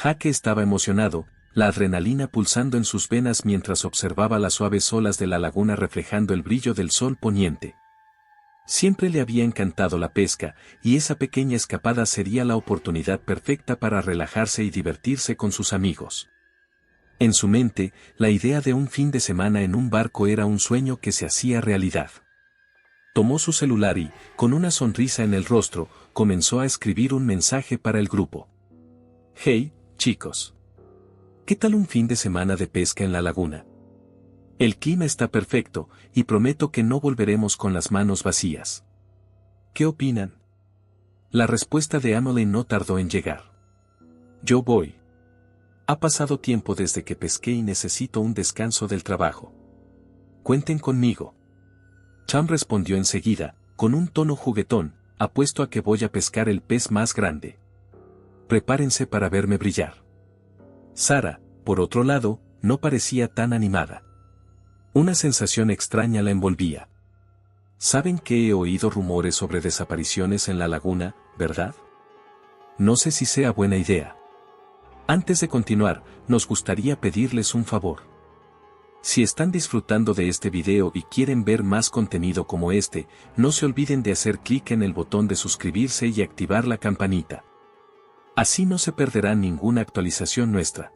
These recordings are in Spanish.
Jake estaba emocionado, la adrenalina pulsando en sus venas mientras observaba las suaves olas de la laguna reflejando el brillo del sol poniente. Siempre le había encantado la pesca, y esa pequeña escapada sería la oportunidad perfecta para relajarse y divertirse con sus amigos. En su mente, la idea de un fin de semana en un barco era un sueño que se hacía realidad. Tomó su celular y, con una sonrisa en el rostro, comenzó a escribir un mensaje para el grupo. Hey, chicos. ¿Qué tal un fin de semana de pesca en la laguna? El clima está perfecto, y prometo que no volveremos con las manos vacías. ¿Qué opinan? La respuesta de Emily no tardó en llegar. Yo voy. Ha pasado tiempo desde que pesqué y necesito un descanso del trabajo. Cuenten conmigo. Tom respondió enseguida, con un tono juguetón, apuesto a que voy a pescar el pez más grande. Prepárense para verme brillar. Sarah, por otro lado, no parecía tan animada. Una sensación extraña la envolvía. ¿Saben que he oído rumores sobre desapariciones en la laguna, verdad? No sé si sea buena idea. Antes de continuar, nos gustaría pedirles un favor. Si están disfrutando de este video y quieren ver más contenido como este, no se olviden de hacer clic en el botón de suscribirse y activar la campanita. Así no se perderá ninguna actualización nuestra.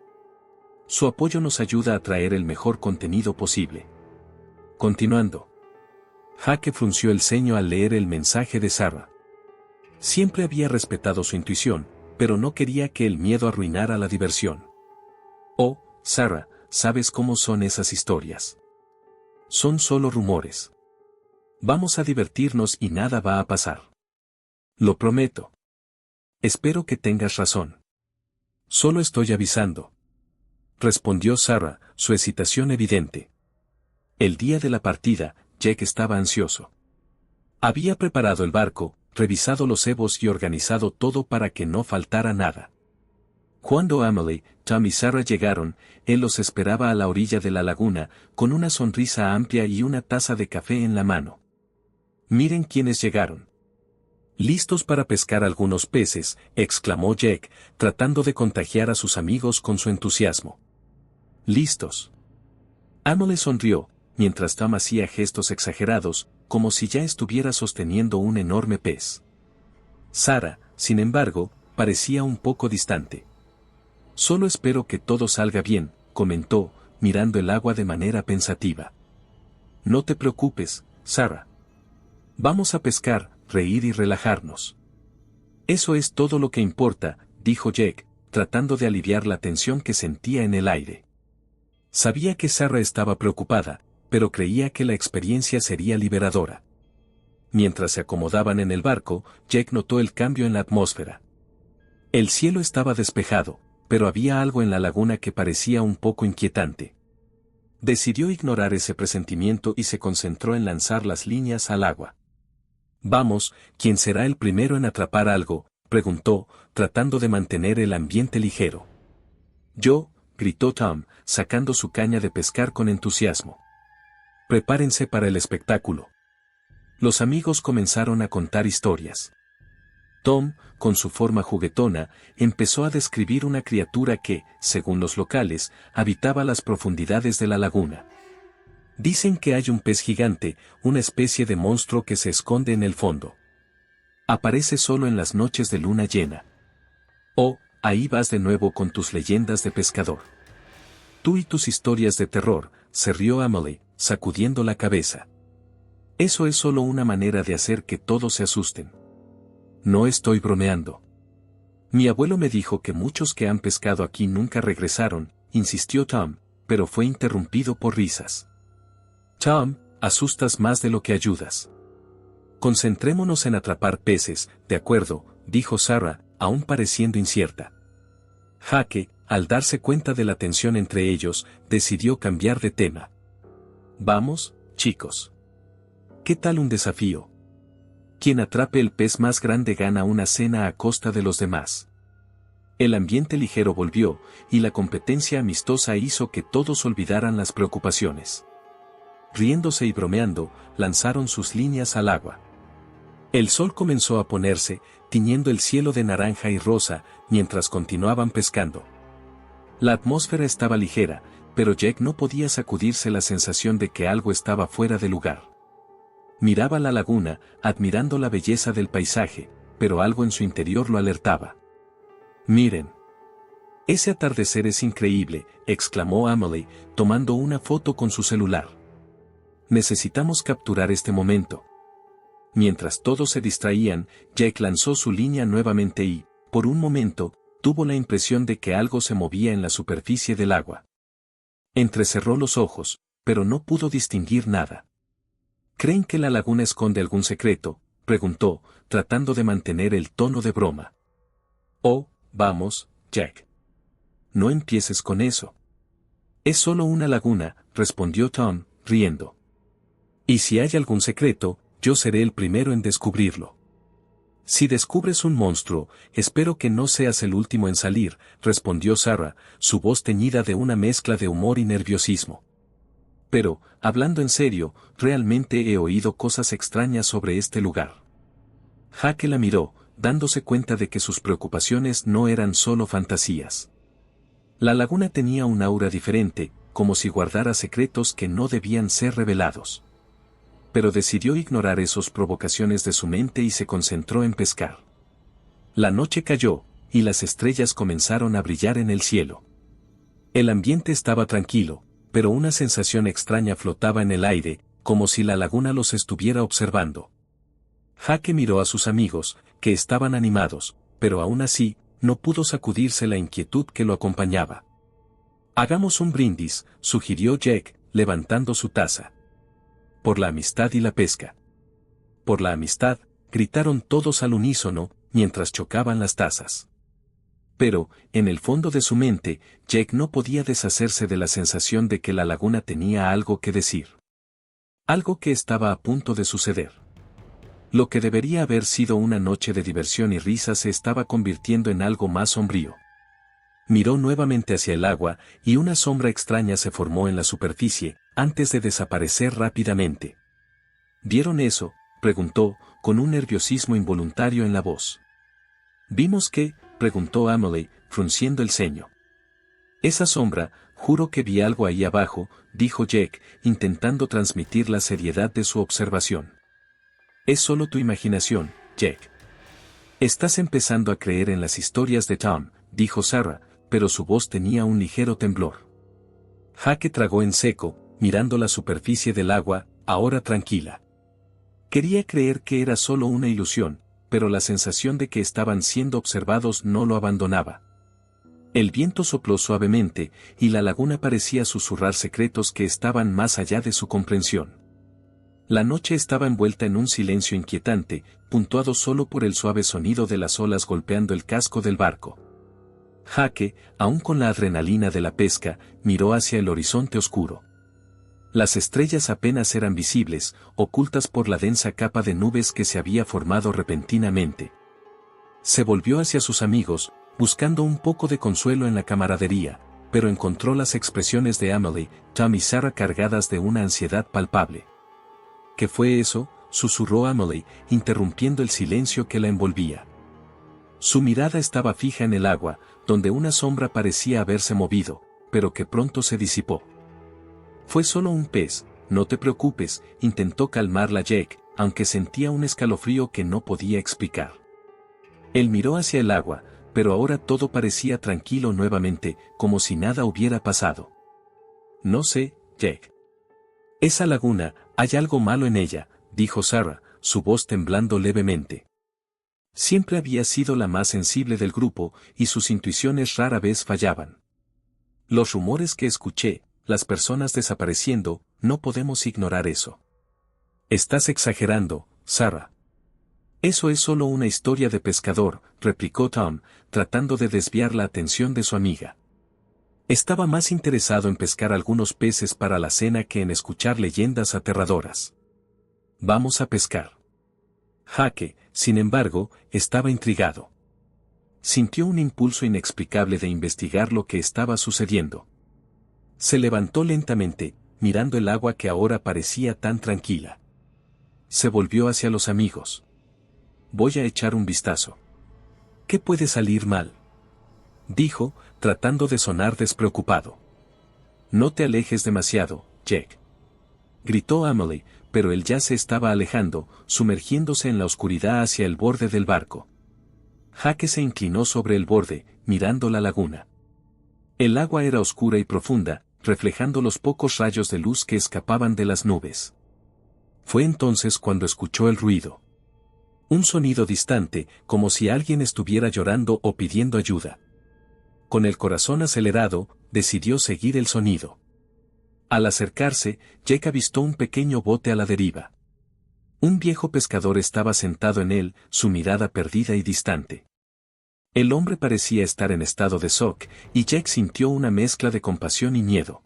Su apoyo nos ayuda a traer el mejor contenido posible. Continuando. Jake frunció el ceño al leer el mensaje de Sarah. Siempre había respetado su intuición, pero no quería que el miedo arruinara la diversión. Oh, Sarah, ¿sabes cómo son esas historias? Son solo rumores. Vamos a divertirnos y nada va a pasar. Lo prometo. Espero que tengas razón. Solo estoy avisando. Respondió Sarah, su excitación evidente. El día de la partida, Jake estaba ansioso. Había preparado el barco, revisado los cebos y organizado todo para que no faltara nada. Cuando Emily, Tom y Sarah llegaron, él los esperaba a la orilla de la laguna, con una sonrisa amplia y una taza de café en la mano. Miren quiénes llegaron. ¿Listos para pescar algunos peces?, exclamó Jake, tratando de contagiar a sus amigos con su entusiasmo. ¿Listos? Emily sonrió, mientras Tom hacía gestos exagerados, como si ya estuviera sosteniendo un enorme pez. Sarah, sin embargo, parecía un poco distante. Solo espero que todo salga bien, comentó, mirando el agua de manera pensativa. No te preocupes, Sarah. Vamos a pescar, reír y relajarnos. Eso es todo lo que importa, dijo Jake, tratando de aliviar la tensión que sentía en el aire. Sabía que Sarah estaba preocupada, pero creía que la experiencia sería liberadora. Mientras se acomodaban en el barco, Jake notó el cambio en la atmósfera. El cielo estaba despejado, pero había algo en la laguna que parecía un poco inquietante. Decidió ignorar ese presentimiento y se concentró en lanzar las líneas al agua. Vamos, ¿quién será el primero en atrapar algo?, preguntó, tratando de mantener el ambiente ligero. Yo, gritó Tom, sacando su caña de pescar con entusiasmo. Prepárense para el espectáculo. Los amigos comenzaron a contar historias. Tom, con su forma juguetona, empezó a describir una criatura que, según los locales, habitaba las profundidades de la laguna. Dicen que hay un pez gigante, una especie de monstruo que se esconde en el fondo. Aparece solo en las noches de luna llena. Oh, ahí vas de nuevo con tus leyendas de pescador. Tú y tus historias de terror, se rió Emily, sacudiendo la cabeza. Eso es solo una manera de hacer que todos se asusten. No estoy bromeando. Mi abuelo me dijo que muchos que han pescado aquí nunca regresaron, insistió Tom, pero fue interrumpido por risas. Tom, asustas más de lo que ayudas. Concentrémonos en atrapar peces, de acuerdo, dijo Sarah, aún pareciendo incierta. Jake, al darse cuenta de la tensión entre ellos, decidió cambiar de tema. Vamos, chicos. ¿Qué tal un desafío? Quien atrape el pez más grande gana una cena a costa de los demás. El ambiente ligero volvió, y la competencia amistosa hizo que todos olvidaran las preocupaciones. Riéndose y bromeando, lanzaron sus líneas al agua. El sol comenzó a ponerse, tiñendo el cielo de naranja y rosa, mientras continuaban pescando. La atmósfera estaba ligera, pero Jack no podía sacudirse la sensación de que algo estaba fuera de lugar. Miraba la laguna, admirando la belleza del paisaje, pero algo en su interior lo alertaba. «Miren. Ese atardecer es increíble», exclamó Amelie, tomando una foto con su celular. «Necesitamos capturar este momento». Mientras todos se distraían, Jack lanzó su línea nuevamente y, por un momento, tuvo la impresión de que algo se movía en la superficie del agua. Entrecerró los ojos, pero no pudo distinguir nada. «¿Creen que la laguna esconde algún secreto?», preguntó, tratando de mantener el tono de broma. «Oh, vamos, Jack. No empieces con eso». «Es solo una laguna», respondió Tom, riendo. «Y si hay algún secreto, yo seré el primero en descubrirlo». «Si descubres un monstruo, espero que no seas el último en salir», respondió Sarah, su voz teñida de una mezcla de humor y nerviosismo. «Pero, hablando en serio, realmente he oído cosas extrañas sobre este lugar». Jack la miró, dándose cuenta de que sus preocupaciones no eran solo fantasías. La laguna tenía un aura diferente, como si guardara secretos que no debían ser revelados. Pero decidió ignorar esas provocaciones de su mente y se concentró en pescar. La noche cayó, y las estrellas comenzaron a brillar en el cielo. El ambiente estaba tranquilo, pero una sensación extraña flotaba en el aire, como si la laguna los estuviera observando. Jack miró a sus amigos, que estaban animados, pero aún así, no pudo sacudirse la inquietud que lo acompañaba. «Hagamos un brindis», sugirió Jack, levantando su taza. «Por la amistad y la pesca». «Por la amistad», gritaron todos al unísono, mientras chocaban las tazas. Pero, en el fondo de su mente, Jack no podía deshacerse de la sensación de que la laguna tenía algo que decir. Algo que estaba a punto de suceder. Lo que debería haber sido una noche de diversión y risa se estaba convirtiendo en algo más sombrío. Miró nuevamente hacia el agua, y una sombra extraña se formó en la superficie, antes de desaparecer rápidamente. ¿Vieron eso?, preguntó, con un nerviosismo involuntario en la voz. «¿Vimos qué?», preguntó Amelie, frunciendo el ceño. «Esa sombra, juro que vi algo ahí abajo», dijo Jack, intentando transmitir la seriedad de su observación. «Es solo tu imaginación, Jack. Estás empezando a creer en las historias de Tom», dijo Sarah, pero su voz tenía un ligero temblor. Jack tragó en seco, mirando la superficie del agua, ahora tranquila. Quería creer que era solo una ilusión, pero la sensación de que estaban siendo observados no lo abandonaba. El viento sopló suavemente, y la laguna parecía susurrar secretos que estaban más allá de su comprensión. La noche estaba envuelta en un silencio inquietante, puntuado solo por el suave sonido de las olas golpeando el casco del barco. Jack, aún con la adrenalina de la pesca, miró hacia el horizonte oscuro. Las estrellas apenas eran visibles, ocultas por la densa capa de nubes que se había formado repentinamente. Se volvió hacia sus amigos, buscando un poco de consuelo en la camaradería, pero encontró las expresiones de Amelie, Tom y Sarah cargadas de una ansiedad palpable. «¿Qué fue eso?», susurró Amelie, interrumpiendo el silencio que la envolvía. Su mirada estaba fija en el agua, donde una sombra parecía haberse movido, pero que pronto se disipó. «Fue solo un pez, no te preocupes», intentó calmarla Jack, aunque sentía un escalofrío que no podía explicar. Él miró hacia el agua, pero ahora todo parecía tranquilo nuevamente, como si nada hubiera pasado. «No sé, Jack. Esa laguna, hay algo malo en ella», dijo Sarah, su voz temblando levemente. Siempre había sido la más sensible del grupo, y sus intuiciones rara vez fallaban. «Los rumores que escuché, las personas desapareciendo, no podemos ignorar eso». «Estás exagerando, Sarah». «Eso es solo una historia de pescador», replicó Tom, tratando de desviar la atención de su amiga. Estaba más interesado en pescar algunos peces para la cena que en escuchar leyendas aterradoras. «Vamos a pescar». Jack, sin embargo, estaba intrigado. Sintió un impulso inexplicable de investigar lo que estaba sucediendo. Se levantó lentamente, mirando el agua que ahora parecía tan tranquila. Se volvió hacia los amigos. «Voy a echar un vistazo. ¿Qué puede salir mal?». dijo, tratando de sonar despreocupado. No te alejes demasiado, Jack. Gritó Amelie, pero él ya se estaba alejando, sumergiéndose en la oscuridad hacia el borde del barco. Jake se inclinó sobre el borde, mirando la laguna. El agua era oscura y profunda, reflejando los pocos rayos de luz que escapaban de las nubes. Fue entonces cuando escuchó el ruido. Un sonido distante, como si alguien estuviera llorando o pidiendo ayuda. Con el corazón acelerado, decidió seguir el sonido. Al acercarse, Jack avistó un pequeño bote a la deriva. Un viejo pescador estaba sentado en él, su mirada perdida y distante. El hombre parecía estar en estado de shock, y Jack sintió una mezcla de compasión y miedo.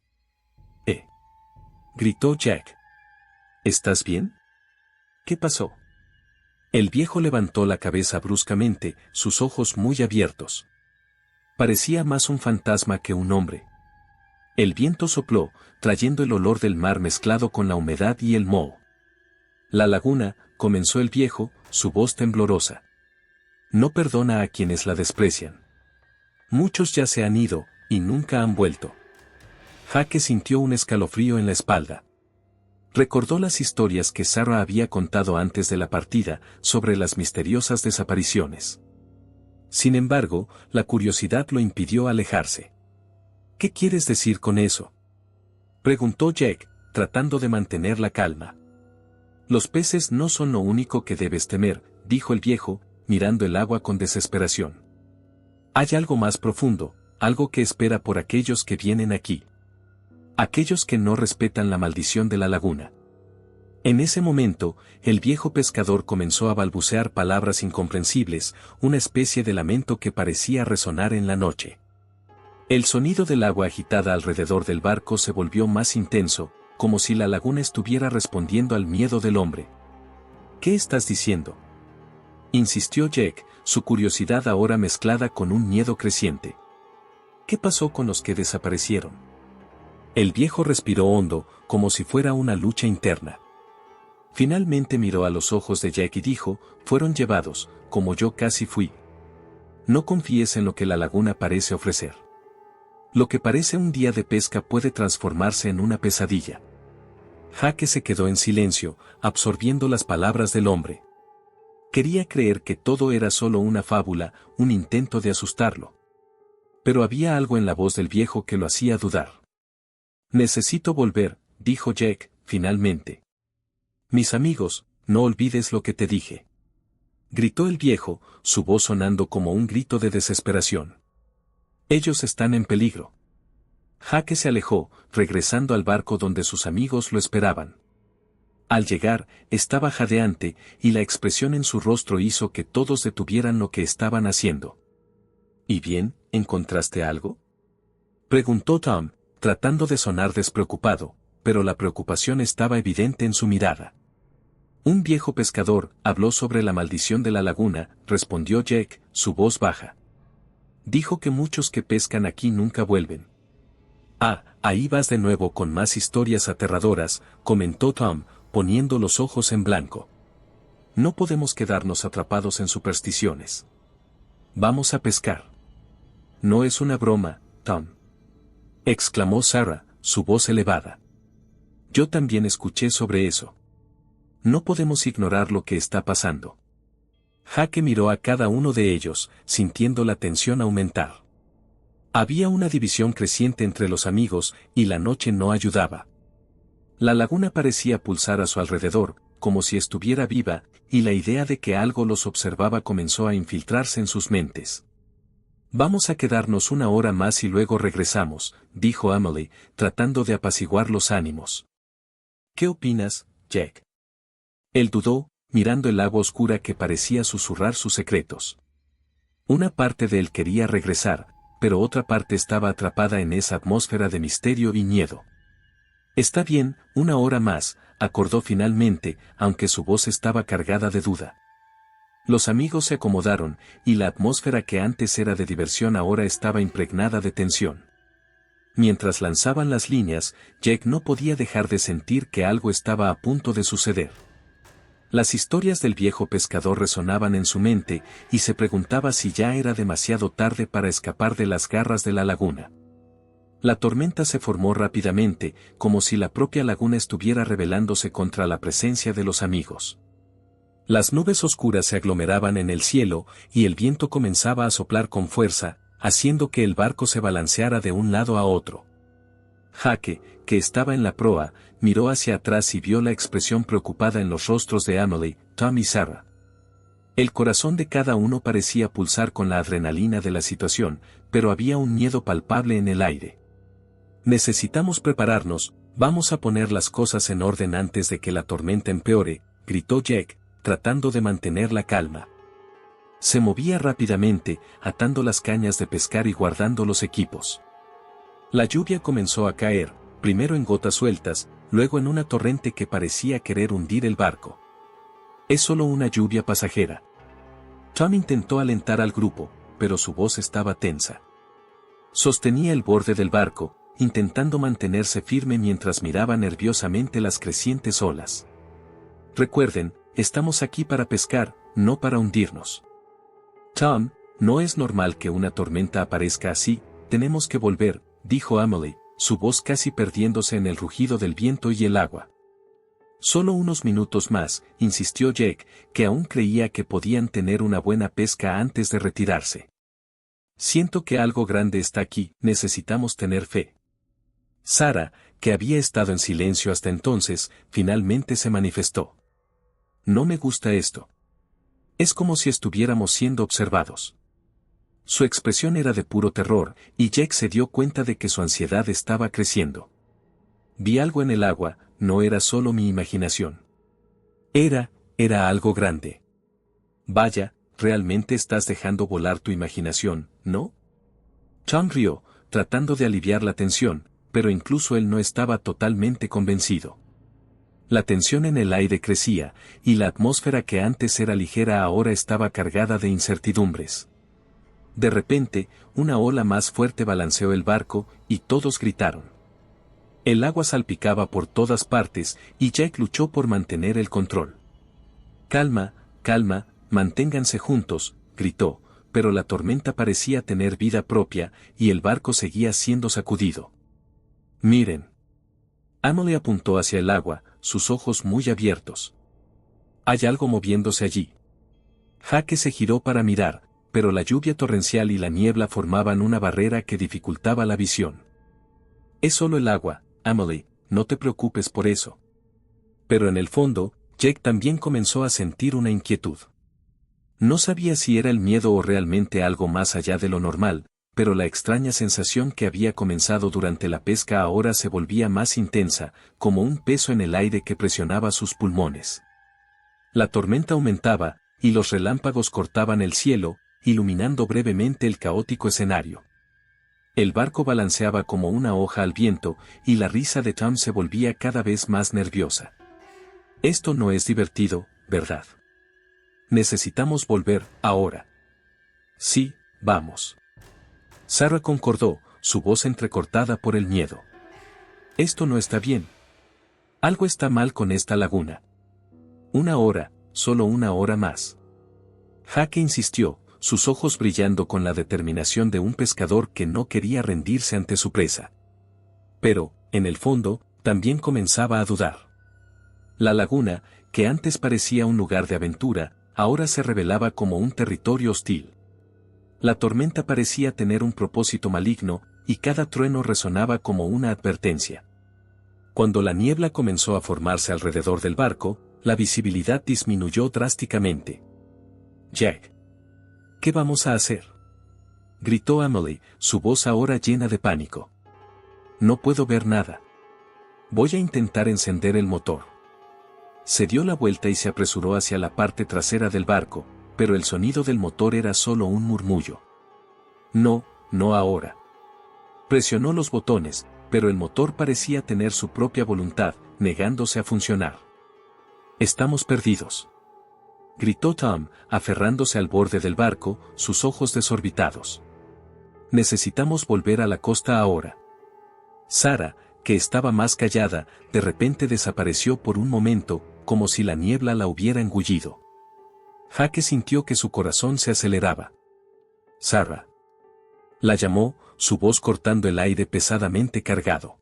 Gritó Jack. ¿Estás bien? ¿Qué pasó? El viejo levantó la cabeza bruscamente, sus ojos muy abiertos. Parecía más un fantasma que un hombre. El viento sopló, trayendo el olor del mar mezclado con la humedad y el moho. La laguna, comenzó el viejo, su voz temblorosa. No perdona a quienes la desprecian. Muchos ya se han ido, y nunca han vuelto. Jake sintió un escalofrío en la espalda. Recordó las historias que Sarah había contado antes de la partida, sobre las misteriosas desapariciones. Sin embargo, la curiosidad lo impidió alejarse. ¿Qué quieres decir con eso?, preguntó Jack, tratando de mantener la calma. Los peces no son lo único que debes temer, dijo el viejo, mirando el agua con desesperación. Hay algo más profundo, algo que espera por aquellos que vienen aquí. Aquellos que no respetan la maldición de la laguna. En ese momento, el viejo pescador comenzó a balbucear palabras incomprensibles, una especie de lamento que parecía resonar en la noche. El sonido del agua agitada alrededor del barco se volvió más intenso, como si la laguna estuviera respondiendo al miedo del hombre. ¿Qué estás diciendo?, insistió Jack, su curiosidad ahora mezclada con un miedo creciente. ¿Qué pasó con los que desaparecieron? El viejo respiró hondo, como si fuera una lucha interna. Finalmente miró a los ojos de Jack y dijo, fueron llevados, como yo casi fui. No confíes en lo que la laguna parece ofrecer. Lo que parece un día de pesca puede transformarse en una pesadilla. Jake se quedó en silencio, absorbiendo las palabras del hombre. Quería creer que todo era solo una fábula, un intento de asustarlo. Pero había algo en la voz del viejo que lo hacía dudar. Necesito volver, dijo Jack, finalmente. Mis amigos, no olvides lo que te dije. Gritó el viejo, su voz sonando como un grito de desesperación. Ellos están en peligro. Jake se alejó, regresando al barco donde sus amigos lo esperaban. Al llegar, estaba jadeante, y la expresión en su rostro hizo que todos detuvieran lo que estaban haciendo. ¿Y bien, encontraste algo?, preguntó Tom, tratando de sonar despreocupado, pero la preocupación estaba evidente en su mirada. Un viejo pescador habló sobre la maldición de la laguna, respondió Jack, su voz baja. Dijo que muchos que pescan aquí nunca vuelven. Ah, ahí vas de nuevo con más historias aterradoras, comentó Tom, poniendo los ojos en blanco. No podemos quedarnos atrapados en supersticiones. Vamos a pescar. No es una broma, Tom, exclamó Sarah, su voz elevada. Yo también escuché sobre eso. No podemos ignorar lo que está pasando. Jake miró a cada uno de ellos, sintiendo la tensión aumentar. Había una división creciente entre los amigos, y la noche no ayudaba. La laguna parecía pulsar a su alrededor, como si estuviera viva, y la idea de que algo los observaba comenzó a infiltrarse en sus mentes. Vamos a quedarnos una hora más y luego regresamos, dijo Amelie, tratando de apaciguar los ánimos. ¿Qué opinas, Jack? Él dudó, mirando el agua oscura que parecía susurrar sus secretos. Una parte de él quería regresar, pero otra parte estaba atrapada en esa atmósfera de misterio y miedo. Está bien, una hora más, acordó finalmente, aunque su voz estaba cargada de duda. Los amigos se acomodaron, y la atmósfera que antes era de diversión ahora estaba impregnada de tensión. Mientras lanzaban las líneas, Jack no podía dejar de sentir que algo estaba a punto de suceder. Las historias del viejo pescador resonaban en su mente, y se preguntaba si ya era demasiado tarde para escapar de las garras de la laguna. La tormenta se formó rápidamente, como si la propia laguna estuviera rebelándose contra la presencia de los amigos. Las nubes oscuras se aglomeraban en el cielo, y el viento comenzaba a soplar con fuerza, haciendo que el barco se balanceara de un lado a otro. Jake, que estaba en la proa, miró hacia atrás y vio la expresión preocupada en los rostros de Emily, Tom y Sarah. El corazón de cada uno parecía pulsar con la adrenalina de la situación, pero había un miedo palpable en el aire. «Necesitamos prepararnos, vamos a poner las cosas en orden antes de que la tormenta empeore», gritó Jack, tratando de mantener la calma. Se movía rápidamente, atando las cañas de pescar y guardando los equipos. La lluvia comenzó a caer, primero en gotas sueltas, luego en una torrente que parecía querer hundir el barco. «Es solo una lluvia pasajera». Tom intentó alentar al grupo, pero su voz estaba tensa. Sostenía el borde del barco, intentando mantenerse firme mientras miraba nerviosamente las crecientes olas. «Recuerden, estamos aquí para pescar, no para hundirnos». «Tom, no es normal que una tormenta aparezca así, tenemos que volver», dijo Emily, su voz casi perdiéndose en el rugido del viento y el agua. «Solo unos minutos más», insistió Jack, que aún creía que podían tener una buena pesca antes de retirarse. «Siento que algo grande está aquí, necesitamos tener fe». Sarah, que había estado en silencio hasta entonces, finalmente se manifestó. «No me gusta esto. Es como si estuviéramos siendo observados». Su expresión era de puro terror, y Jack se dio cuenta de que su ansiedad estaba creciendo. «Vi algo en el agua, no era solo mi imaginación. Era algo grande». «Vaya, realmente estás dejando volar tu imaginación, ¿no?». Tom rió, tratando de aliviar la tensión, pero incluso él no estaba totalmente convencido. La tensión en el aire crecía, y la atmósfera que antes era ligera ahora estaba cargada de incertidumbres. De repente, una ola más fuerte balanceó el barco, y todos gritaron. El agua salpicaba por todas partes, y Jack luchó por mantener el control. «Calma, calma, manténganse juntos», gritó, pero la tormenta parecía tener vida propia, y el barco seguía siendo sacudido. «Miren». Emily apuntó hacia el agua, sus ojos muy abiertos. «Hay algo moviéndose allí». Jake se giró para mirar, pero la lluvia torrencial y la niebla formaban una barrera que dificultaba la visión. «Es solo el agua, Emily, no te preocupes por eso». Pero en el fondo, Jack también comenzó a sentir una inquietud. No sabía si era el miedo o realmente algo más allá de lo normal, pero la extraña sensación que había comenzado durante la pesca ahora se volvía más intensa, como un peso en el aire que presionaba sus pulmones. La tormenta aumentaba, y los relámpagos cortaban el cielo, iluminando brevemente el caótico escenario. El barco balanceaba como una hoja al viento, y la risa de Tom se volvía cada vez más nerviosa. «Esto no es divertido, ¿verdad? Necesitamos volver, ahora». «Sí, vamos». Sarah concordó, su voz entrecortada por el miedo. «Esto no está bien. Algo está mal con esta laguna. Una hora, solo una hora más». Jake insistió, sus ojos brillando con la determinación de un pescador que no quería rendirse ante su presa. Pero, en el fondo, también comenzaba a dudar. La laguna, que antes parecía un lugar de aventura, ahora se revelaba como un territorio hostil. La tormenta parecía tener un propósito maligno, y cada trueno resonaba como una advertencia. Cuando la niebla comenzó a formarse alrededor del barco, la visibilidad disminuyó drásticamente. «Jack, ¿qué vamos a hacer?», gritó Emily, su voz ahora llena de pánico. «No puedo ver nada. Voy a intentar encender el motor». Se dio la vuelta y se apresuró hacia la parte trasera del barco, pero el sonido del motor era solo un murmullo. «No, no ahora». Presionó los botones, pero el motor parecía tener su propia voluntad, negándose a funcionar. «Estamos perdidos», gritó Tom, aferrándose al borde del barco, sus ojos desorbitados. «Necesitamos volver a la costa ahora». Sarah, que estaba más callada, de repente desapareció por un momento, como si la niebla la hubiera engullido. Jake sintió que su corazón se aceleraba. Sarah. La llamó, su voz cortando el aire pesadamente cargado.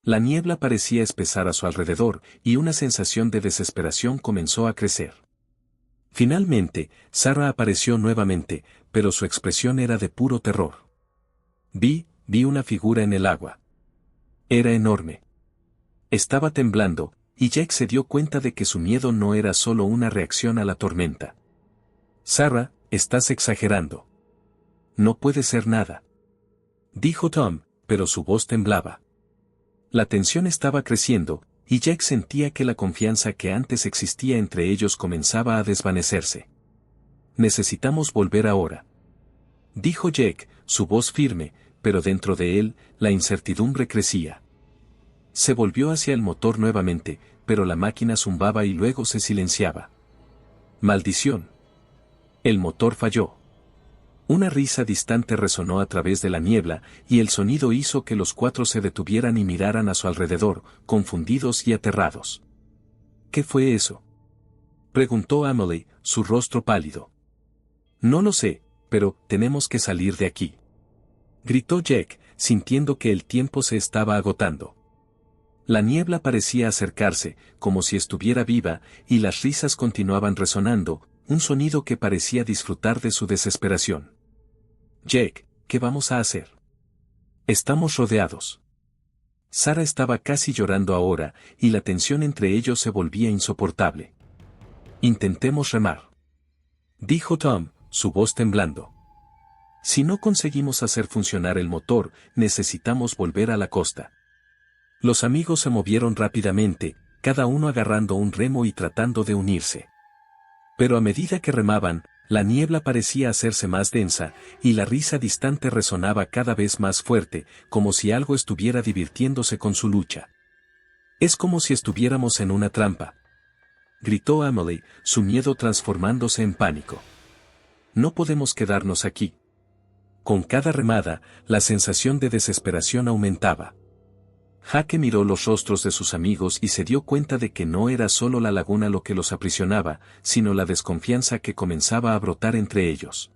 La niebla parecía espesar a su alrededor, y una sensación de desesperación comenzó a crecer. Finalmente, Sarah apareció nuevamente, pero su expresión era de puro terror. Vi una figura en el agua. Era enorme. Estaba temblando, y Jake se dio cuenta de que su miedo no era solo una reacción a la tormenta. Sarah, estás exagerando. No puede ser nada. Dijo Tom, pero su voz temblaba. La tensión estaba creciendo, y Jake sentía que la confianza que antes existía entre ellos comenzaba a desvanecerse. Necesitamos volver ahora. Dijo Jake, su voz firme, pero dentro de él, la incertidumbre crecía. Se volvió hacia el motor nuevamente, pero la máquina zumbaba y luego se silenciaba. ¡Maldición! El motor falló. Una risa distante resonó a través de la niebla, y el sonido hizo que los cuatro se detuvieran y miraran a su alrededor, confundidos y aterrados. ¿Qué fue eso?, preguntó Emily, su rostro pálido. No lo sé, pero tenemos que salir de aquí, gritó Jake, sintiendo que el tiempo se estaba agotando. La niebla parecía acercarse, como si estuviera viva, y las risas continuaban resonando, un sonido que parecía disfrutar de su desesperación. Jake, ¿qué vamos a hacer? Estamos rodeados. Sarah estaba casi llorando ahora, y la tensión entre ellos se volvía insoportable. Intentemos remar, dijo Tom, su voz temblando. Si no conseguimos hacer funcionar el motor, necesitamos volver a la costa. Los amigos se movieron rápidamente, cada uno agarrando un remo y tratando de unirse. Pero a medida que remaban, la niebla parecía hacerse más densa, y la risa distante resonaba cada vez más fuerte, como si algo estuviera divirtiéndose con su lucha. Es como si estuviéramos en una trampa, gritó Emily, su miedo transformándose en pánico. No podemos quedarnos aquí. Con cada remada, la sensación de desesperación aumentaba. Jake miró los rostros de sus amigos y se dio cuenta de que no era solo la laguna lo que los aprisionaba, sino la desconfianza que comenzaba a brotar entre ellos.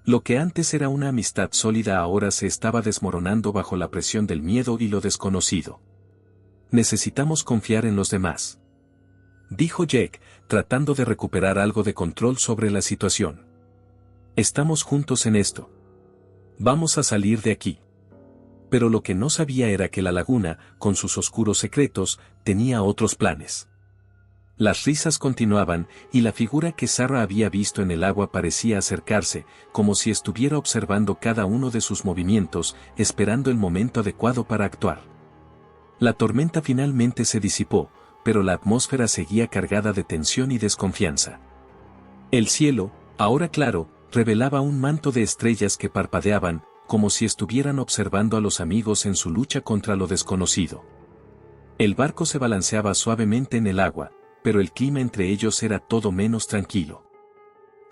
Lo que antes era una amistad sólida ahora se estaba desmoronando bajo la presión del miedo y lo desconocido. Necesitamos confiar en los demás, dijo Jake, tratando de recuperar algo de control sobre la situación. Estamos juntos en esto. Vamos a salir de aquí. Pero lo que no sabía era que la laguna, con sus oscuros secretos, tenía otros planes. Las risas continuaban, y la figura que Sarah había visto en el agua parecía acercarse, como si estuviera observando cada uno de sus movimientos, esperando el momento adecuado para actuar. La tormenta finalmente se disipó, pero la atmósfera seguía cargada de tensión y desconfianza. El cielo, ahora claro, revelaba un manto de estrellas que parpadeaban, como si estuvieran observando a los amigos en su lucha contra lo desconocido. El barco se balanceaba suavemente en el agua, pero el clima entre ellos era todo menos tranquilo.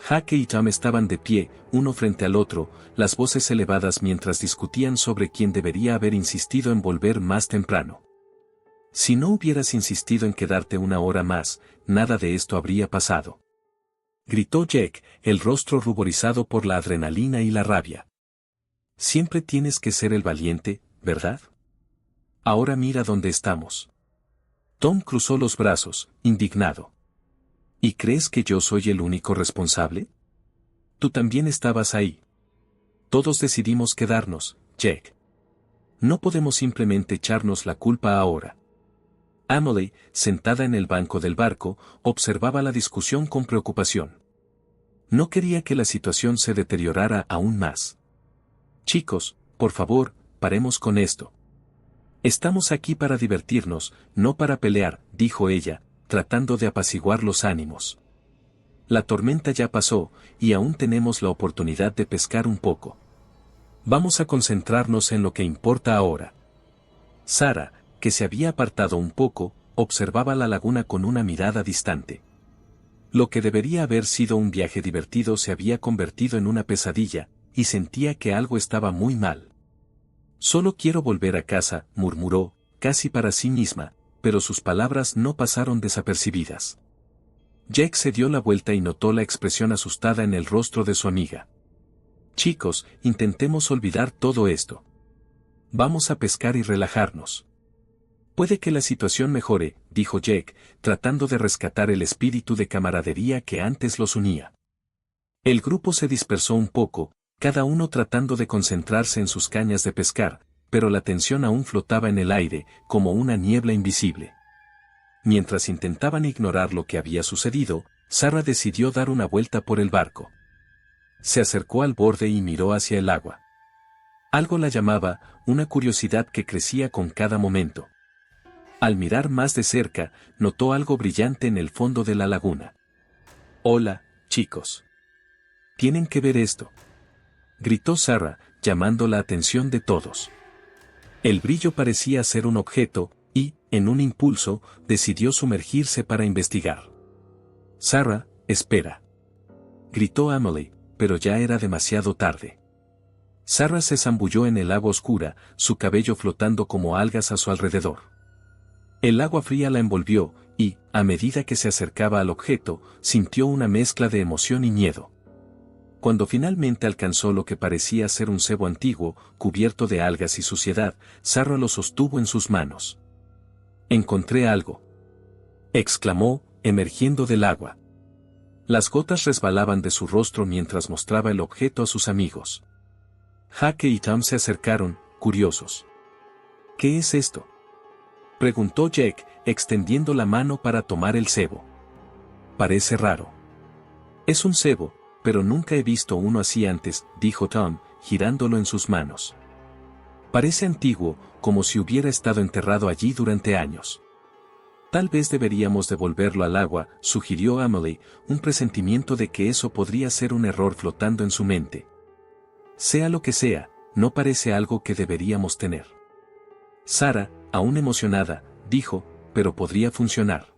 Jake y Tom estaban de pie, uno frente al otro, las voces elevadas mientras discutían sobre quién debería haber insistido en volver más temprano. Si no hubieras insistido en quedarte una hora más, nada de esto habría pasado, gritó Jake, el rostro ruborizado por la adrenalina y la rabia. Siempre tienes que ser el valiente, ¿verdad? Ahora mira dónde estamos. Tom cruzó los brazos, indignado. ¿Y crees que yo soy el único responsable? Tú también estabas ahí. Todos decidimos quedarnos, Jake. No podemos simplemente echarnos la culpa ahora. Emily, sentada en el banco del barco, observaba la discusión con preocupación. No quería que la situación se deteriorara aún más. Chicos, por favor, paremos con esto. Estamos aquí para divertirnos, no para pelear, dijo ella, tratando de apaciguar los ánimos. La tormenta ya pasó, y aún tenemos la oportunidad de pescar un poco. Vamos a concentrarnos en lo que importa ahora. Sarah, que se había apartado un poco, observaba la laguna con una mirada distante. Lo que debería haber sido un viaje divertido se había convertido en una pesadilla, y sentía que algo estaba muy mal. Solo quiero volver a casa, murmuró, casi para sí misma, pero sus palabras no pasaron desapercibidas. Jake se dio la vuelta y notó la expresión asustada en el rostro de su amiga. Chicos, intentemos olvidar todo esto. Vamos a pescar y relajarnos. Puede que la situación mejore, dijo Jake, tratando de rescatar el espíritu de camaradería que antes los unía. El grupo se dispersó un poco, cada uno tratando de concentrarse en sus cañas de pescar, pero la tensión aún flotaba en el aire, como una niebla invisible. Mientras intentaban ignorar lo que había sucedido, Sarah decidió dar una vuelta por el barco. Se acercó al borde y miró hacia el agua. Algo la llamaba, una curiosidad que crecía con cada momento. Al mirar más de cerca, notó algo brillante en el fondo de la laguna. «Hola, chicos. Tienen que ver esto», gritó Sarah, llamando la atención de todos. El brillo parecía ser un objeto, y, en un impulso, decidió sumergirse para investigar. «Sarah, espera», gritó Emily, pero ya era demasiado tarde. Sarah se zambulló en el agua oscura, su cabello flotando como algas a su alrededor. El agua fría la envolvió, y, a medida que se acercaba al objeto, sintió una mezcla de emoción y miedo. Cuando finalmente alcanzó lo que parecía ser un cebo antiguo, cubierto de algas y suciedad, Sarah lo sostuvo en sus manos. «Encontré algo», exclamó, emergiendo del agua. Las gotas resbalaban de su rostro mientras mostraba el objeto a sus amigos. Jake y Tom se acercaron, curiosos. «¿Qué es esto?», preguntó Jake, extendiendo la mano para tomar el cebo. «Parece raro». «Es un cebo, pero nunca he visto uno así antes», dijo Tom, girándolo en sus manos. «Parece antiguo, como si hubiera estado enterrado allí durante años». «Tal vez deberíamos devolverlo al agua», sugirió Emily, un presentimiento de que eso podría ser un error flotando en su mente. «Sea lo que sea, no parece algo que deberíamos tener». Sarah, aún emocionada, dijo, «pero podría funcionar.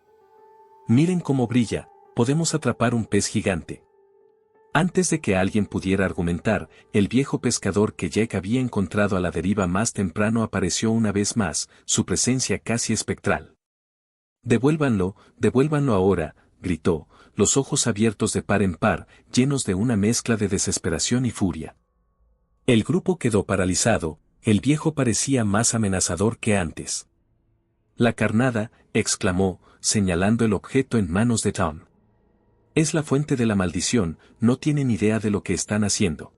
Miren cómo brilla, podemos atrapar un pez gigante». Antes de que alguien pudiera argumentar, el viejo pescador que Jake había encontrado a la deriva más temprano apareció una vez más, su presencia casi espectral. «Devuélvanlo, devuélvanlo ahora», gritó, los ojos abiertos de par en par, llenos de una mezcla de desesperación y furia. El grupo quedó paralizado, el viejo parecía más amenazador que antes. «La carnada», exclamó, señalando el objeto en manos de Tom. «Es la fuente de la maldición, no tienen idea de lo que están haciendo».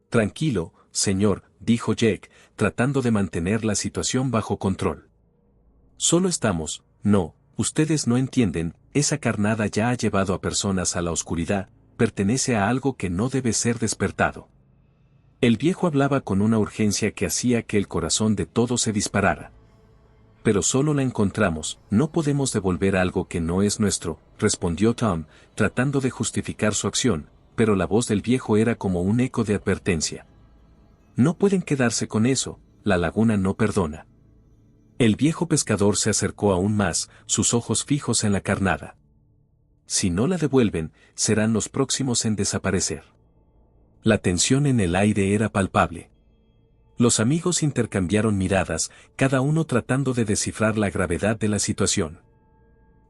«Tranquilo, señor», dijo Jake, tratando de mantener la situación bajo control. «Solo estamos, no, ustedes no entienden, esa carnada ya ha llevado a personas a la oscuridad, pertenece a algo que no debe ser despertado». El viejo hablaba con una urgencia que hacía que el corazón de todos se disparara. «Pero solo la encontramos, no podemos devolver algo que no es nuestro», respondió Tom, tratando de justificar su acción, pero la voz del viejo era como un eco de advertencia. «No pueden quedarse con eso, la laguna no perdona». El viejo pescador se acercó aún más, sus ojos fijos en la carnada. «Si no la devuelven, serán los próximos en desaparecer». La tensión en el aire era palpable. Los amigos intercambiaron miradas, cada uno tratando de descifrar la gravedad de la situación.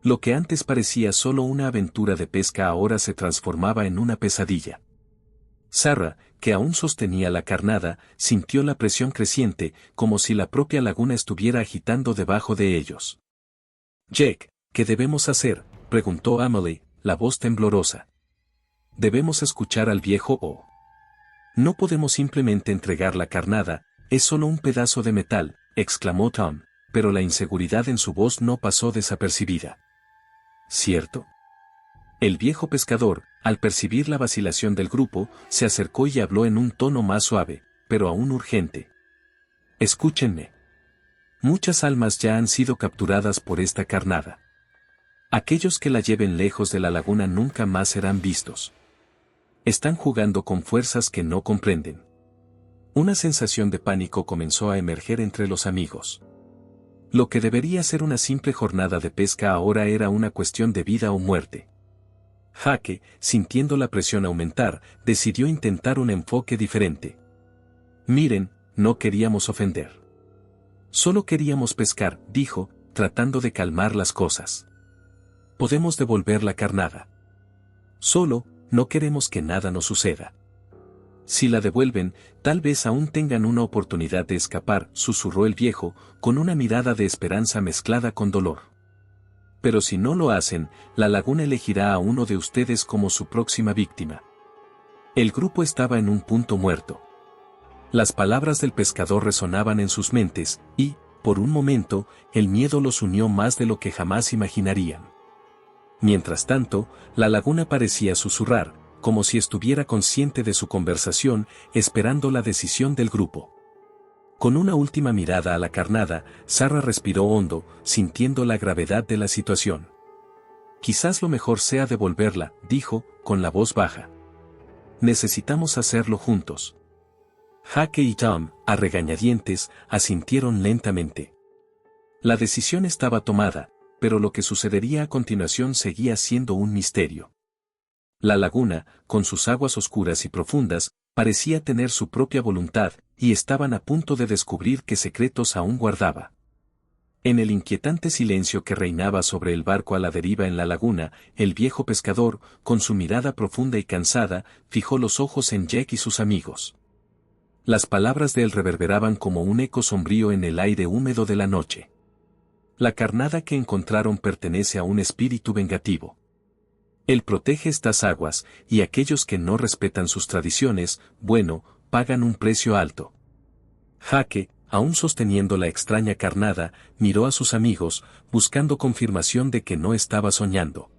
Lo que antes parecía solo una aventura de pesca ahora se transformaba en una pesadilla. Sarah, que aún sostenía la carnada, sintió la presión creciente, como si la propia laguna estuviera agitando debajo de ellos. «Jake, ¿qué debemos hacer?», preguntó Emily, la voz temblorosa. «¿Debemos escuchar al viejo o...?» «No podemos simplemente entregar la carnada, es solo un pedazo de metal», exclamó Tom, pero la inseguridad en su voz no pasó desapercibida. «¿Cierto?». El viejo pescador, al percibir la vacilación del grupo, se acercó y habló en un tono más suave, pero aún urgente. «Escúchenme. Muchas almas ya han sido capturadas por esta carnada. Aquellos que la lleven lejos de la laguna nunca más serán vistos. Están jugando con fuerzas que no comprenden». Una sensación de pánico comenzó a emerger entre los amigos. Lo que debería ser una simple jornada de pesca ahora era una cuestión de vida o muerte. Jake, sintiendo la presión aumentar, decidió intentar un enfoque diferente. «Miren, no queríamos ofender. Solo queríamos pescar», dijo, tratando de calmar las cosas. Podemos devolver la carnada. Solo, no queremos que nada nos suceda. Si la devuelven, tal vez aún tengan una oportunidad de escapar, susurró el viejo, con una mirada de esperanza mezclada con dolor. Pero si no lo hacen, la laguna elegirá a uno de ustedes como su próxima víctima. El grupo estaba en un punto muerto. Las palabras del pescador resonaban en sus mentes, y, por un momento, el miedo los unió más de lo que jamás imaginarían. Mientras tanto, la laguna parecía susurrar, como si estuviera consciente de su conversación, esperando la decisión del grupo. Con una última mirada a la carnada, Sarah respiró hondo, sintiendo la gravedad de la situación. Quizás lo mejor sea devolverla, dijo, con la voz baja. Necesitamos hacerlo juntos. Jake y Tom, a regañadientes, asintieron lentamente. La decisión estaba tomada, pero lo que sucedería a continuación seguía siendo un misterio. La laguna, con sus aguas oscuras y profundas, parecía tener su propia voluntad, y estaban a punto de descubrir qué secretos aún guardaba. En el inquietante silencio que reinaba sobre el barco a la deriva en la laguna, el viejo pescador, con su mirada profunda y cansada, fijó los ojos en Jack y sus amigos. Las palabras de él reverberaban como un eco sombrío en el aire húmedo de la noche. La carnada que encontraron pertenece a un espíritu vengativo. Él protege estas aguas, y aquellos que no respetan sus tradiciones, bueno, pagan un precio alto. Jake, aún sosteniendo la extraña carnada, miró a sus amigos, buscando confirmación de que no estaba soñando.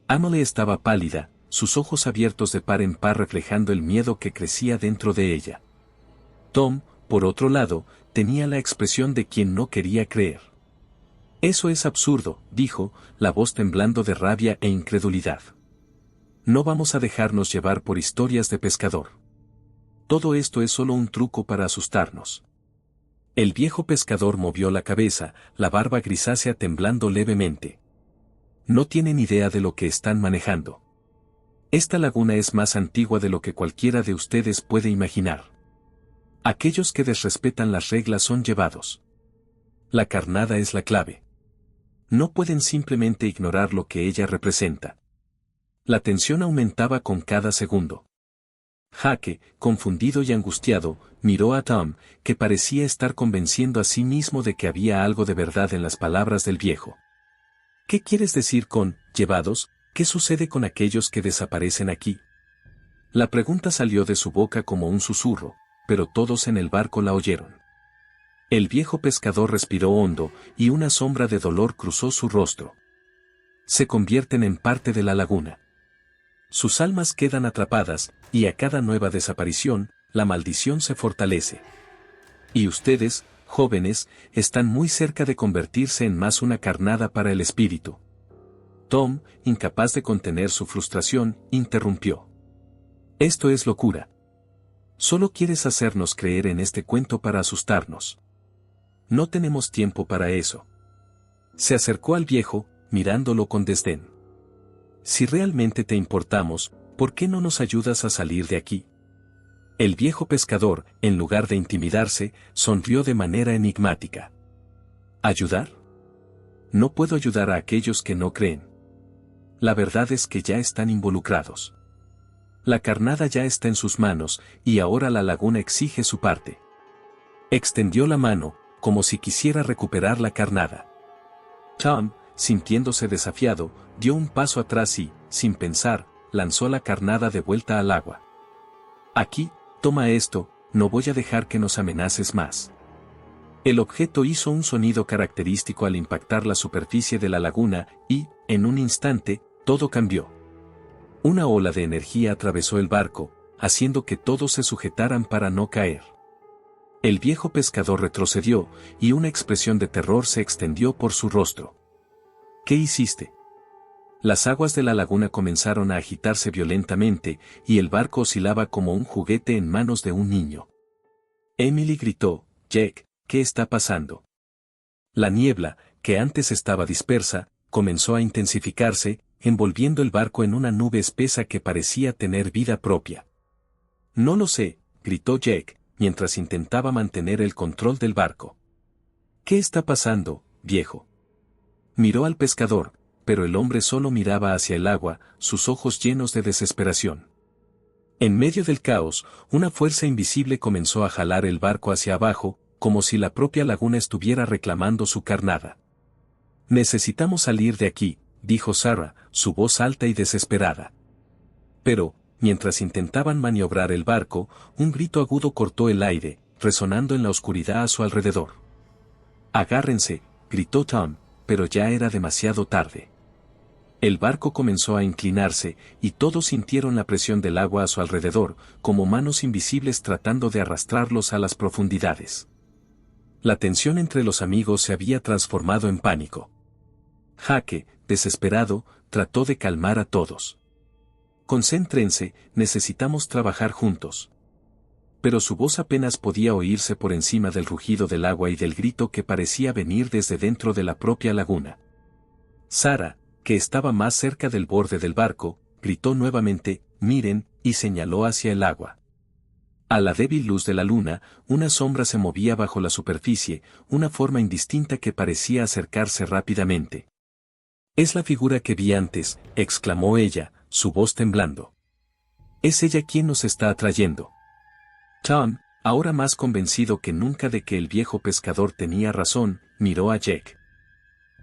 Amelie estaba pálida, sus ojos abiertos de par en par reflejando el miedo que crecía dentro de ella. Tom, por otro lado, tenía la expresión de quien no quería creer. Eso es absurdo, dijo, la voz temblando de rabia e incredulidad. No vamos a dejarnos llevar por historias de pescador. Todo esto es solo un truco para asustarnos. El viejo pescador movió la cabeza, la barba grisácea temblando levemente. No tienen idea de lo que están manejando. Esta laguna es más antigua de lo que cualquiera de ustedes puede imaginar. Aquellos que desrespetan las reglas son llevados. La carnada es la clave. No pueden simplemente ignorar lo que ella representa. La tensión aumentaba con cada segundo. Jake, confundido y angustiado, miró a Tom, que parecía estar convenciendo a sí mismo de que había algo de verdad en las palabras del viejo. ¿Qué quieres decir con llevados? ¿Qué sucede con aquellos que desaparecen aquí? La pregunta salió de su boca como un susurro, pero todos en el barco la oyeron. El viejo pescador respiró hondo, y una sombra de dolor cruzó su rostro. Se convierten en parte de la laguna. Sus almas quedan atrapadas, y a cada nueva desaparición, la maldición se fortalece. Y ustedes, jóvenes, están muy cerca de convertirse en más una carnada para el espíritu. Tom, incapaz de contener su frustración, interrumpió. Esto es locura. Solo quieres hacernos creer en este cuento para asustarnos. No tenemos tiempo para eso. Se acercó al viejo, mirándolo con desdén. Si realmente te importamos, ¿por qué no nos ayudas a salir de aquí? El viejo pescador, en lugar de intimidarse, sonrió de manera enigmática. ¿Ayudar? No puedo ayudar a aquellos que no creen. La verdad es que ya están involucrados. La carnada ya está en sus manos, y ahora la laguna exige su parte. Extendió la mano, como si quisiera recuperar la carnada. Tom, sintiéndose desafiado, dio un paso atrás y, sin pensar, lanzó la carnada de vuelta al agua. Aquí, toma esto, no voy a dejar que nos amenaces más. El objeto hizo un sonido característico al impactar la superficie de la laguna y, en un instante, todo cambió. Una ola de energía atravesó el barco, haciendo que todos se sujetaran para no caer. El viejo pescador retrocedió, y una expresión de terror se extendió por su rostro. ¿Qué hiciste? Las aguas de la laguna comenzaron a agitarse violentamente, y el barco oscilaba como un juguete en manos de un niño. Emily gritó, Jack, ¿qué está pasando? La niebla, que antes estaba dispersa, comenzó a intensificarse, envolviendo el barco en una nube espesa que parecía tener vida propia. No lo sé, gritó Jack, mientras intentaba mantener el control del barco. ¿Qué está pasando, viejo? Miró al pescador, pero el hombre solo miraba hacia el agua, sus ojos llenos de desesperación. En medio del caos, una fuerza invisible comenzó a jalar el barco hacia abajo, como si la propia laguna estuviera reclamando su carnada. «Necesitamos salir de aquí», dijo Sarah, su voz alta y desesperada. Pero, mientras intentaban maniobrar el barco, un grito agudo cortó el aire, resonando en la oscuridad a su alrededor. «Agárrense», gritó Tom, pero ya era demasiado tarde. El barco comenzó a inclinarse, y todos sintieron la presión del agua a su alrededor, como manos invisibles tratando de arrastrarlos a las profundidades. La tensión entre los amigos se había transformado en pánico. Jake, desesperado, trató de calmar a todos. «Concéntrense, necesitamos trabajar juntos». Pero su voz apenas podía oírse por encima del rugido del agua y del grito que parecía venir desde dentro de la propia laguna. Sarah, que estaba más cerca del borde del barco, gritó nuevamente, «Miren», y señaló hacia el agua. A la débil luz de la luna, una sombra se movía bajo la superficie, una forma indistinta que parecía acercarse rápidamente. «Es la figura que vi antes», exclamó ella, su voz temblando. «Es ella quien nos está atrayendo». Tom, ahora más convencido que nunca de que el viejo pescador tenía razón, miró a Jake.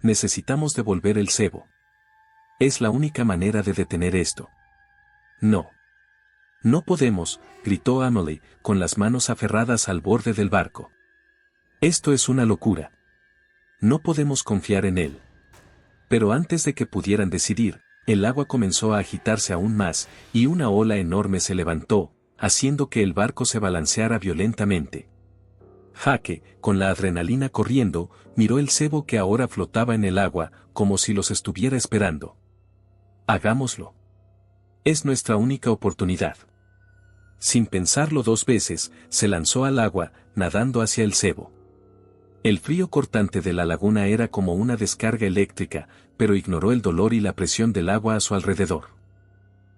«Necesitamos devolver el cebo. Es la única manera de detener esto». «No. No podemos», gritó Emily, con las manos aferradas al borde del barco. «Esto es una locura. No podemos confiar en él». Pero antes de que pudieran decidir, el agua comenzó a agitarse aún más, y una ola enorme se levantó, haciendo que el barco se balanceara violentamente. Jake, con la adrenalina corriendo, miró el cebo que ahora flotaba en el agua, como si los estuviera esperando. «Hagámoslo. Es nuestra única oportunidad». Sin pensarlo dos veces, se lanzó al agua, nadando hacia el cebo. El frío cortante de la laguna era como una descarga eléctrica, pero ignoró el dolor y la presión del agua a su alrededor.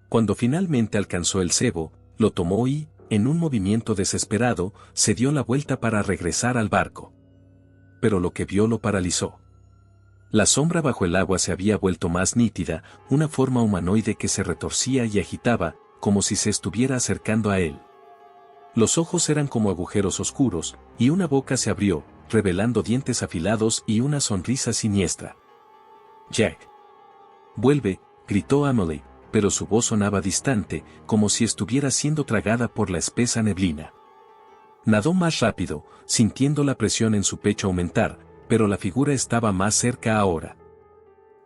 Cuando finalmente alcanzó el cebo, lo tomó y, en un movimiento desesperado, se dio la vuelta para regresar al barco. Pero lo que vio lo paralizó. La sombra bajo el agua se había vuelto más nítida, una forma humanoide que se retorcía y agitaba, como si se estuviera acercando a él. Los ojos eran como agujeros oscuros, y una boca se abrió, revelando dientes afilados y una sonrisa siniestra. «Jack. Vuelve», gritó Emily, pero su voz sonaba distante, como si estuviera siendo tragada por la espesa neblina. Nadó más rápido, sintiendo la presión en su pecho aumentar, pero la figura estaba más cerca ahora.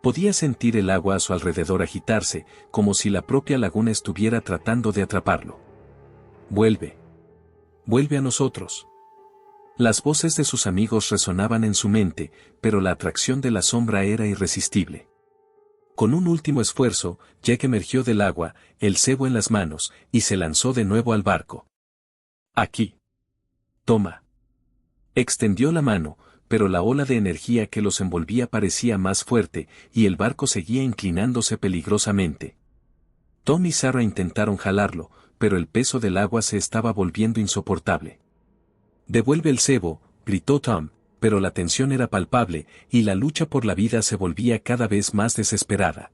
Podía sentir el agua a su alrededor agitarse, como si la propia laguna estuviera tratando de atraparlo. «Vuelve. Vuelve a nosotros». Las voces de sus amigos resonaban en su mente, pero la atracción de la sombra era irresistible. Con un último esfuerzo, Jack emergió del agua, el cebo en las manos, y se lanzó de nuevo al barco. «Aquí. Toma». Extendió la mano, pero la ola de energía que los envolvía parecía más fuerte, y el barco seguía inclinándose peligrosamente. Tom y Sarah intentaron jalarlo, pero el peso del agua se estaba volviendo insoportable. «Devuelve el cebo», gritó Tom, pero la tensión era palpable, y la lucha por la vida se volvía cada vez más desesperada.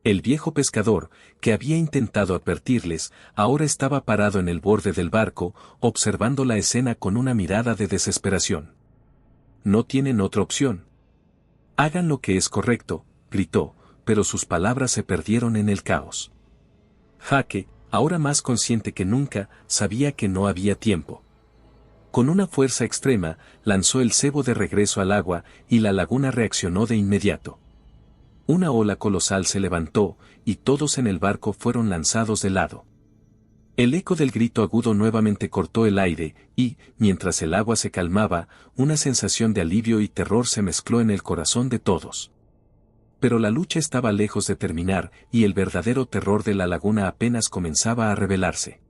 El viejo pescador, que había intentado advertirles, ahora estaba parado en el borde del barco, observando la escena con una mirada de desesperación. «No tienen otra opción. Hagan lo que es correcto», gritó, pero sus palabras se perdieron en el caos. Jake, ahora más consciente que nunca, sabía que no había tiempo. Con una fuerza extrema, lanzó el cebo de regreso al agua, y la laguna reaccionó de inmediato. Una ola colosal se levantó, y todos en el barco fueron lanzados de lado. El eco del grito agudo nuevamente cortó el aire, y, mientras el agua se calmaba, una sensación de alivio y terror se mezcló en el corazón de todos. Pero la lucha estaba lejos de terminar, y el verdadero terror de la laguna apenas comenzaba a revelarse.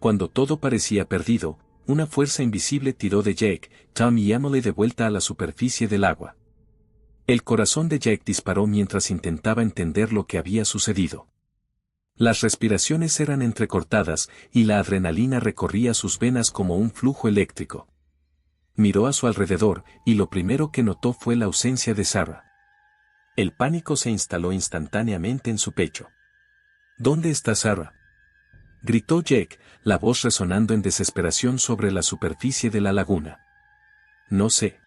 Cuando todo parecía perdido, una fuerza invisible tiró de Jake, Tom y Emily de vuelta a la superficie del agua. El corazón de Jake disparó mientras intentaba entender lo que había sucedido. Las respiraciones eran entrecortadas, y la adrenalina recorría sus venas como un flujo eléctrico. Miró a su alrededor, y lo primero que notó fue la ausencia de Sarah. El pánico se instaló instantáneamente en su pecho. ¿Dónde está Sarah?, gritó Jake, la voz resonando en desesperación sobre la superficie de la laguna. No sé.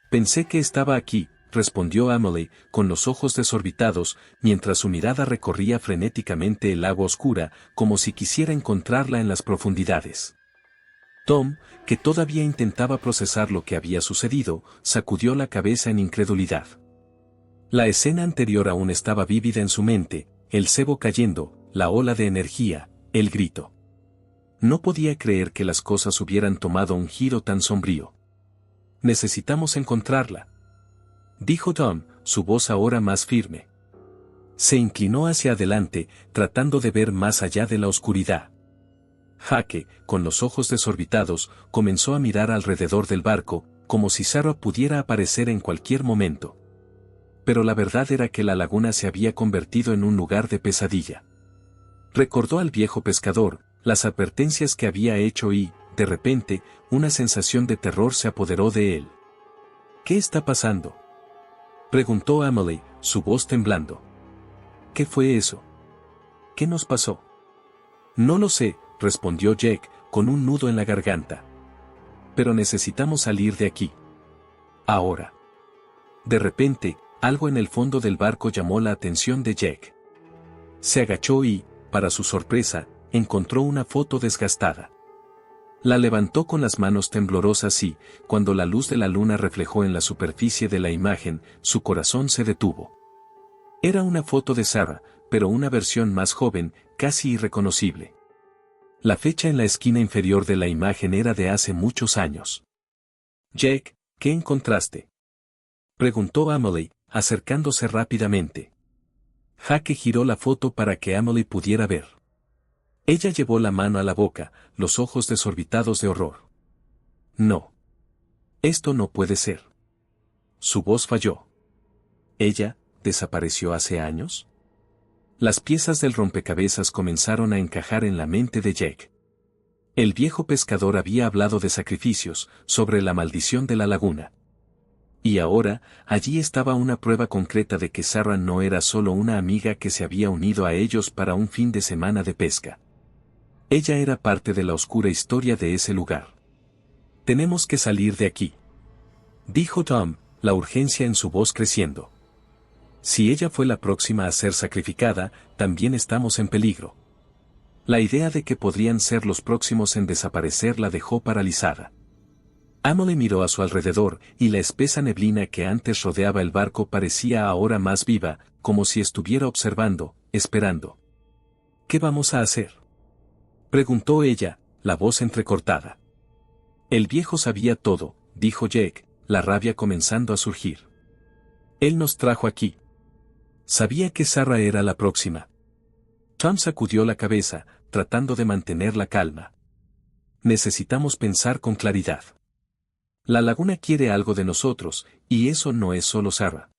Pensé que estaba aquí, respondió Emily, con los ojos desorbitados, mientras su mirada recorría frenéticamente el agua oscura, como si quisiera encontrarla en las profundidades. Tom, que todavía intentaba procesar lo que había sucedido, sacudió la cabeza en incredulidad. La escena anterior aún estaba vívida en su mente, el cebo cayendo, la ola de energía, el grito. No podía creer que las cosas hubieran tomado un giro tan sombrío. Necesitamos encontrarla, dijo Tom, su voz ahora más firme. Se inclinó hacia adelante, tratando de ver más allá de la oscuridad. Jake, con los ojos desorbitados, comenzó a mirar alrededor del barco, como si Sarah pudiera aparecer en cualquier momento. Pero la verdad era que la laguna se había convertido en un lugar de pesadilla. Recordó al viejo pescador, las advertencias que había hecho y, de repente, una sensación de terror se apoderó de él. ¿Qué está pasando?, preguntó Emily, su voz temblando. ¿Qué fue eso? ¿Qué nos pasó? No lo sé, respondió Jake, con un nudo en la garganta. Pero necesitamos salir de aquí. Ahora. De repente, algo en el fondo del barco llamó la atención de Jake. Se agachó y, para su sorpresa, encontró una foto desgastada. La levantó con las manos temblorosas y, cuando la luz de la luna reflejó en la superficie de la imagen, su corazón se detuvo. Era una foto de Sarah, pero una versión más joven, casi irreconocible. La fecha en la esquina inferior de la imagen era de hace muchos años. Jake, ¿qué encontraste?, preguntó Emily, acercándose rápidamente. Jake giró la foto para que Emily pudiera ver. Ella llevó la mano a la boca, los ojos desorbitados de horror. No. Esto no puede ser. Su voz falló. ¿Ella desapareció hace años? Las piezas del rompecabezas comenzaron a encajar en la mente de Jake. El viejo pescador había hablado de sacrificios, sobre la maldición de la laguna. Y ahora, allí estaba una prueba concreta de que Sarah no era solo una amiga que se había unido a ellos para un fin de semana de pesca. Ella era parte de la oscura historia de ese lugar. Tenemos que salir de aquí, dijo Tom, la urgencia en su voz creciendo. Si ella fue la próxima a ser sacrificada, también estamos en peligro. La idea de que podrían ser los próximos en desaparecer la dejó paralizada. Emily miró a su alrededor, y la espesa neblina que antes rodeaba el barco parecía ahora más viva, como si estuviera observando, esperando. ¿Qué vamos a hacer?, preguntó ella, la voz entrecortada. El viejo sabía todo, dijo Jake, la rabia comenzando a surgir. Él nos trajo aquí. Sabía que Sarah era la próxima. Tom sacudió la cabeza, tratando de mantener la calma. Necesitamos pensar con claridad. La laguna quiere algo de nosotros, y eso no es solo Sarah.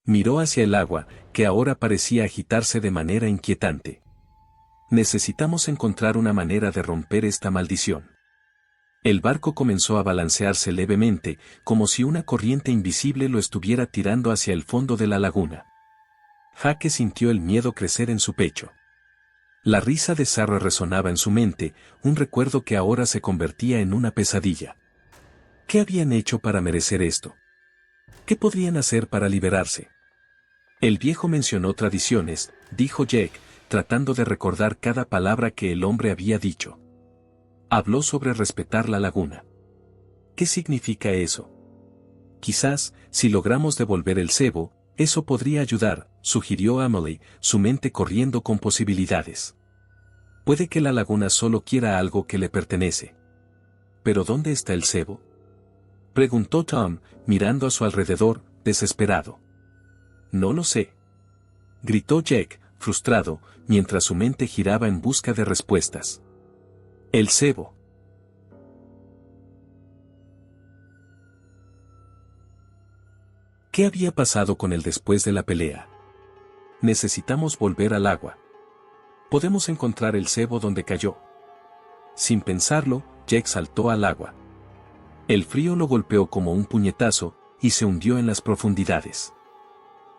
Miró hacia el agua, que ahora parecía agitarse de manera inquietante. Necesitamos encontrar una manera de romper esta maldición. El barco comenzó a balancearse levemente, como si una corriente invisible lo estuviera tirando hacia el fondo de la laguna. Jake sintió el miedo crecer en su pecho. La risa de Sarah resonaba en su mente, un recuerdo que ahora se convertía en una pesadilla. ¿Qué habían hecho para merecer esto? ¿Qué podrían hacer para liberarse? El viejo mencionó tradiciones, dijo Jake, tratando de recordar cada palabra que el hombre había dicho. Habló sobre respetar la laguna. ¿Qué significa eso? Quizás, si logramos devolver el cebo, eso podría ayudar, sugirió Emily, su mente corriendo con posibilidades. Puede que la laguna solo quiera algo que le pertenece. ¿Pero dónde está el cebo?, preguntó Tom, mirando a su alrededor, desesperado. No lo sé, gritó Jake, frustrado, mientras su mente giraba en busca de respuestas. El cebo. ¿Qué había pasado con él después de la pelea? Necesitamos volver al agua. Podemos encontrar el cebo donde cayó. Sin pensarlo, Jake saltó al agua. El frío lo golpeó como un puñetazo, y se hundió en las profundidades.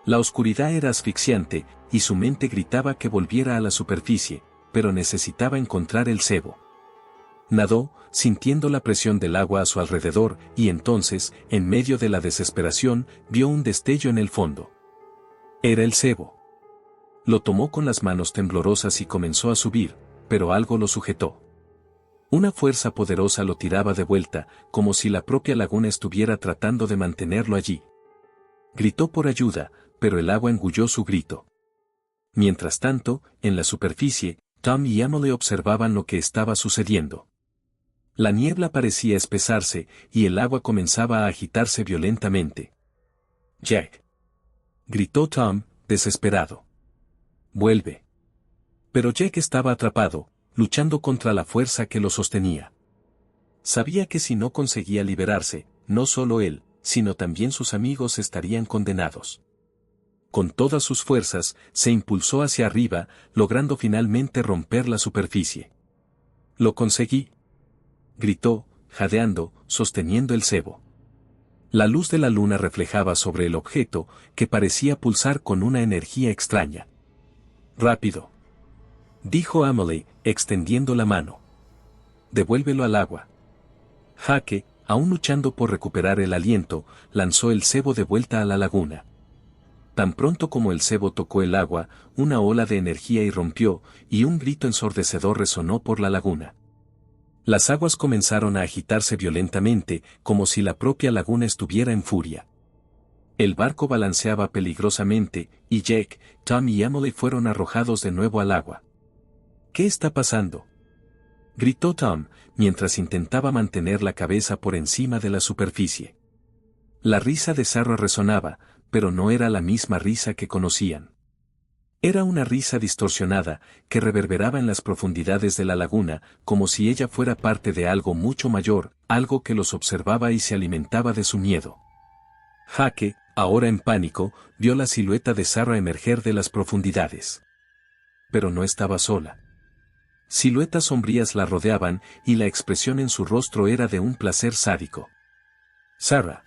La oscuridad era asfixiante, y su mente gritaba que volviera a la superficie, pero necesitaba encontrar el cebo. Nadó, sintiendo la presión del agua a su alrededor, y entonces, en medio de la desesperación, vio un destello en el fondo. Era el cebo. Lo tomó con las manos temblorosas y comenzó a subir, pero algo lo sujetó. Una fuerza poderosa lo tiraba de vuelta, como si la propia laguna estuviera tratando de mantenerlo allí. Gritó por ayuda, pero el agua engulló su grito. Mientras tanto, en la superficie, Tom y Emily observaban lo que estaba sucediendo. La niebla parecía espesarse, y el agua comenzaba a agitarse violentamente. «Jack», gritó Tom, desesperado. «Vuelve». Pero Jack estaba atrapado, luchando contra la fuerza que lo sostenía. Sabía que si no conseguía liberarse, no solo él, sino también sus amigos estarían condenados. Con todas sus fuerzas, se impulsó hacia arriba, logrando finalmente romper la superficie. «Lo conseguí», gritó, jadeando, sosteniendo el cebo. La luz de la luna reflejaba sobre el objeto, que parecía pulsar con una energía extraña. «Rápido», dijo Emily, extendiendo la mano. «Devuélvelo al agua». Jake, aún luchando por recuperar el aliento, lanzó el cebo de vuelta a la laguna. Tan pronto como el cebo tocó el agua, una ola de energía irrumpió, y un grito ensordecedor resonó por la laguna. Las aguas comenzaron a agitarse violentamente, como si la propia laguna estuviera en furia. El barco balanceaba peligrosamente, y Jack, Tom y Emily fueron arrojados de nuevo al agua. «¿Qué está pasando?», gritó Tom, mientras intentaba mantener la cabeza por encima de la superficie. La risa de Sarah resonaba, pero no era la misma risa que conocían. Era una risa distorsionada, que reverberaba en las profundidades de la laguna, como si ella fuera parte de algo mucho mayor, algo que los observaba y se alimentaba de su miedo. Jake, ahora en pánico, vio la silueta de Sarah emerger de las profundidades. Pero no estaba sola. Siluetas sombrías la rodeaban, y la expresión en su rostro era de un placer sádico. «Sarah»,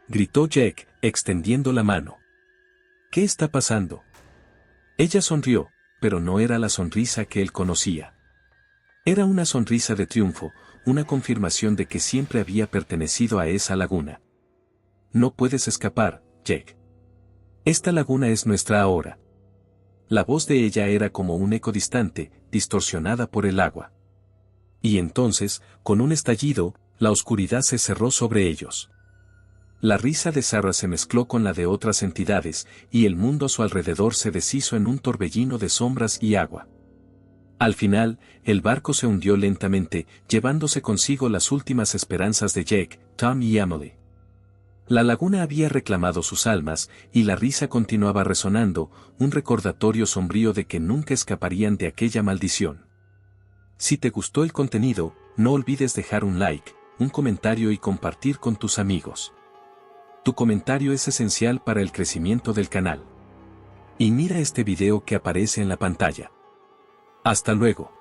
gritó Jack, extendiendo la mano. «¿Qué está pasando?». Ella sonrió, pero no era la sonrisa que él conocía. Era una sonrisa de triunfo, una confirmación de que siempre había pertenecido a esa laguna. «No puedes escapar, Jack. Esta laguna es nuestra ahora». La voz de ella era como un eco distante, distorsionada por el agua. Y entonces, con un estallido, la oscuridad se cerró sobre ellos. La risa de Sarah se mezcló con la de otras entidades, y el mundo a su alrededor se deshizo en un torbellino de sombras y agua. Al final, el barco se hundió lentamente, llevándose consigo las últimas esperanzas de Jack, Tom y Emily. La laguna había reclamado sus almas, y la risa continuaba resonando, un recordatorio sombrío de que nunca escaparían de aquella maldición. Si te gustó el contenido, no olvides dejar un like, un comentario y compartir con tus amigos. Tu comentario es esencial para el crecimiento del canal. Y mira este video que aparece en la pantalla. Hasta luego.